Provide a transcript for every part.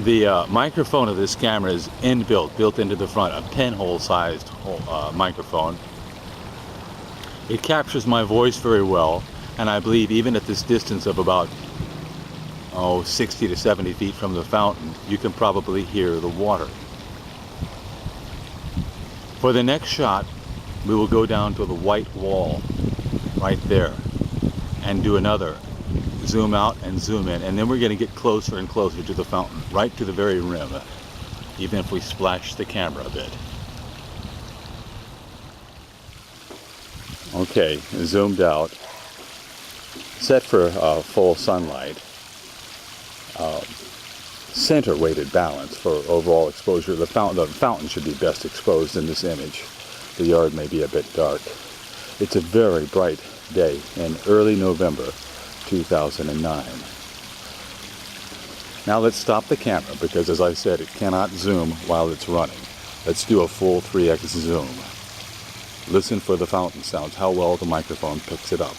The microphone of this camera is built into the front, a pinhole sized microphone. It captures my voice very well, and I believe even at this distance of about 60 to 70 feet from the fountain, you can probably hear the water. For the next shot, we will go down to the white wall right there and do another zoom out and zoom in, and then we're going to get closer and closer to the fountain, right to the very rim, even if we splash the camera a bit. Okay, zoomed out, set for full sunlight, center weighted balance for overall exposure. The fountain should be best exposed in this image. The yard may be a bit dark. It's a very bright day in early November 2009. Now let's stop the camera because, as I said, it cannot zoom while it's running. Let's do a full 3x zoom. Listen for the fountain sounds, how well the microphone picks it up.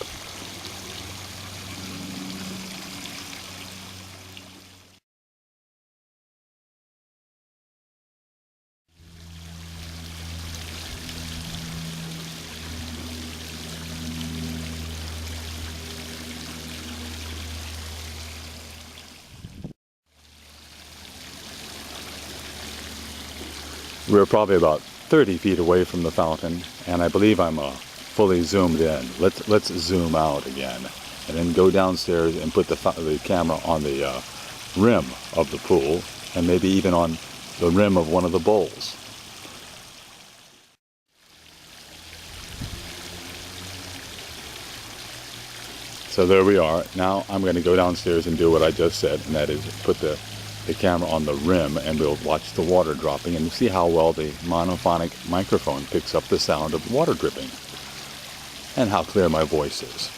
We're probably about 30 feet away from the fountain, and I believe I'm fully zoomed in. Let's zoom out again, and then go downstairs and put the camera on the rim of the pool, and maybe even on the rim of one of the bowls. So there we are. Now I'm going to go downstairs and do what I just said, and that is put the camera on the rim, and we'll watch the water dropping and see how well the monophonic microphone picks up the sound of water dripping and how clear my voice is.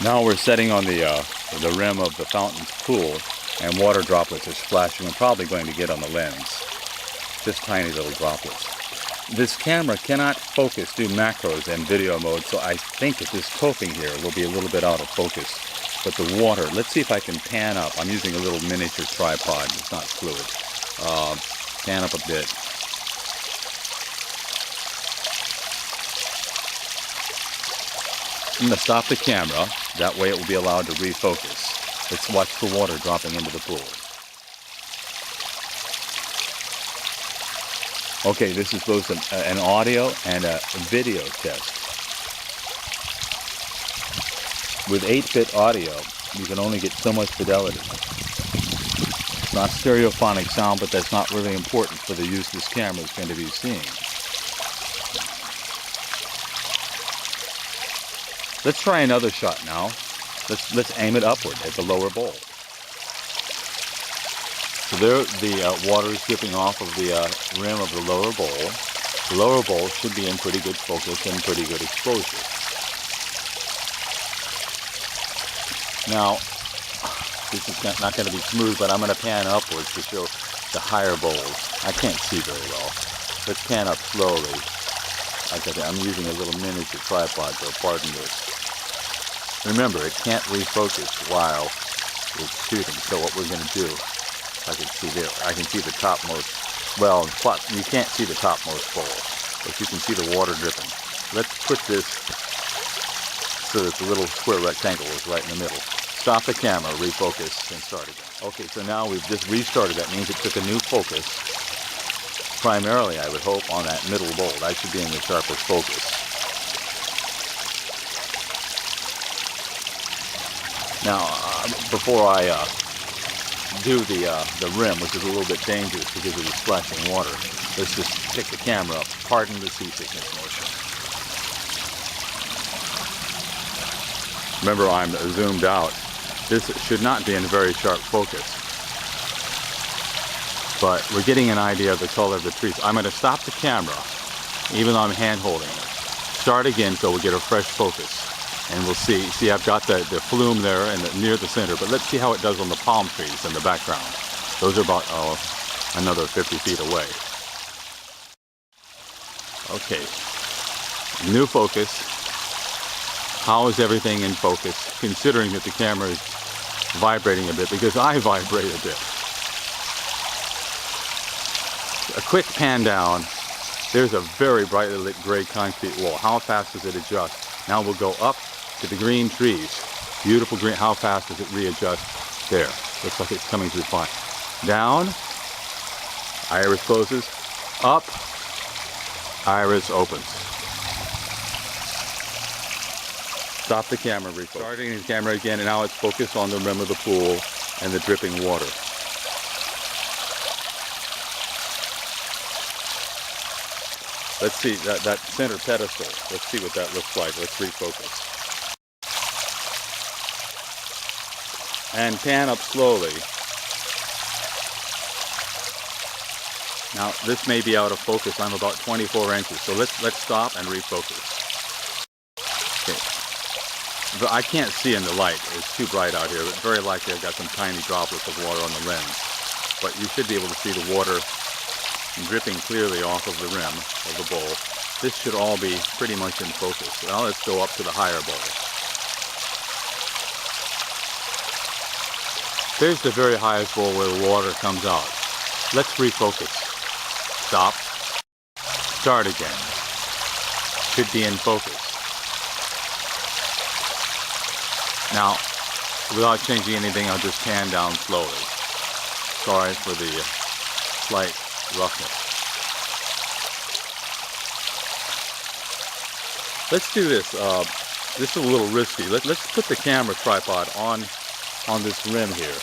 Now we're sitting on the rim of the fountain's pool, and water droplets are splashing and probably going to get on the lens. Just tiny little droplets. This camera cannot focus, do macros and video mode, so I think that this coping here will be a little bit out of focus. But the water, let's see if I can pan up. I'm using a little miniature tripod, it's not fluid. Pan up a bit. I'm going to stop the camera, that way it will be allowed to refocus. Let's watch the water dropping into the pool. Okay, this is both an audio and a video test. With 8-bit audio, you can only get so much fidelity. It's not stereophonic sound, but that's not really important for the use this camera is going to be seeing. Let's try another shot now. Let's aim it upward at the lower bowl. So there, the water is dripping off of the rim of the lower bowl. The lower bowl should be in pretty good focus and pretty good exposure. Now, this is not going to be smooth, but I'm going to pan upwards to show the higher bowls. I can't see very well. Let's pan up slowly. Like I said, I'm using a little miniature tripod, so pardon this. Remember, it can't refocus while it's shooting, so what we're going to do, I can see there, I can see the topmost, well, you can't see the topmost bowl, but you can see the water dripping. Let's put this so that the little square rectangle is right in the middle. Stop the camera, refocus, and start again. Okay, so now we've just restarted. That means it took a new focus. Primarily, I would hope, on that middle bowl. That should be in the sharpest focus. Now, before I do the rim, which is a little bit dangerous because of the splashing water, let's just pick the camera up. Pardon the seasickness motion. Remember, I'm zoomed out. This should not be in very sharp focus. But we're getting an idea of the color of the trees. I'm going to stop the camera, even though I'm hand holding it. Start again so we'll get a fresh focus. And we'll see. See, I've got the flume there and near the center, but let's see how it does on the palm trees in the background. Those are about, another 50 feet away. Okay. New focus. How is everything in focus, considering that the camera is vibrating a bit, because I vibrate a bit. a quick pan down. There's a very brightly lit gray concrete wall. How fast does it adjust? Now we'll go up to the green trees. Beautiful green. How fast does it readjust? There. Looks like it's coming through fine. Down. Iris closes. Up. Iris opens. Stop the camera, refocus. Starting the camera again, and now it's focused on the rim of the pool and the dripping water. Let's see, that center pedestal. Let's see what that looks like. Let's refocus. And pan up slowly. Now, this may be out of focus. I'm about 24 inches, so let's stop and refocus. Okay. But I can't see in the light. It's too bright out here. But very likely I've got some tiny droplets of water on the lens. But you should be able to see the water dripping clearly off of the rim of the bowl. This should all be pretty much in focus. Now let's go up to the higher bowl. There's the very highest bowl where the water comes out. Let's refocus. Stop. Start again. Should be in focus. Now, without changing anything, I'll just pan down slowly. Sorry for the slight roughness. Let's do this. This is a little risky. Let's put the camera tripod on this rim here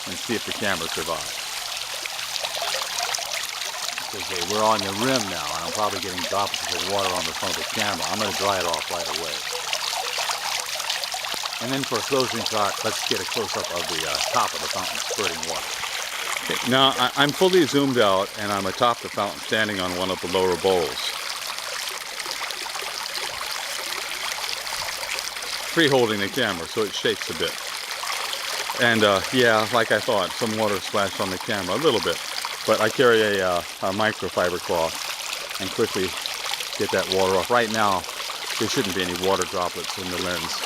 and see if the camera survives. Okay, we're on the rim now, and I'm probably getting droplets of water on the front of the camera. I'm going to dry it off right away. And then for a closing shot, let's get a close-up of the top of the fountain spurting water. Okay, now, I'm fully zoomed out, and I'm atop the fountain standing on one of the lower bowls. Free-holding the camera, so it shakes a bit. And yeah, like I thought, some water splashed on the camera, a little bit. But I carry a microfiber cloth and quickly get that water off. Right now, there shouldn't be any water droplets in the lens.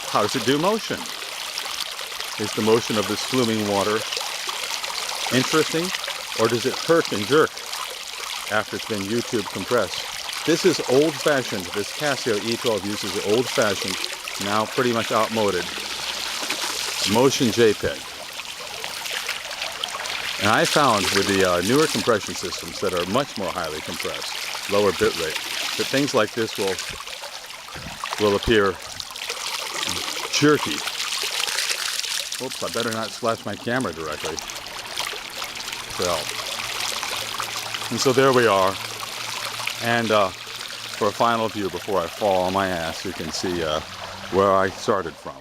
How does it do motion? Is the motion of this fluming water interesting, or does it hurt and jerk after it's been YouTube compressed? This is old-fashioned. This Casio E12 uses the old-fashioned, now pretty much outmoded, motion JPEG. And I found with the newer compression systems that are much more highly compressed, lower bit rate, that things like this will appear jerky. Oops, I better not splash my camera directly. And so there we are. And for a final view before I fall on my ass, you can see where I started from.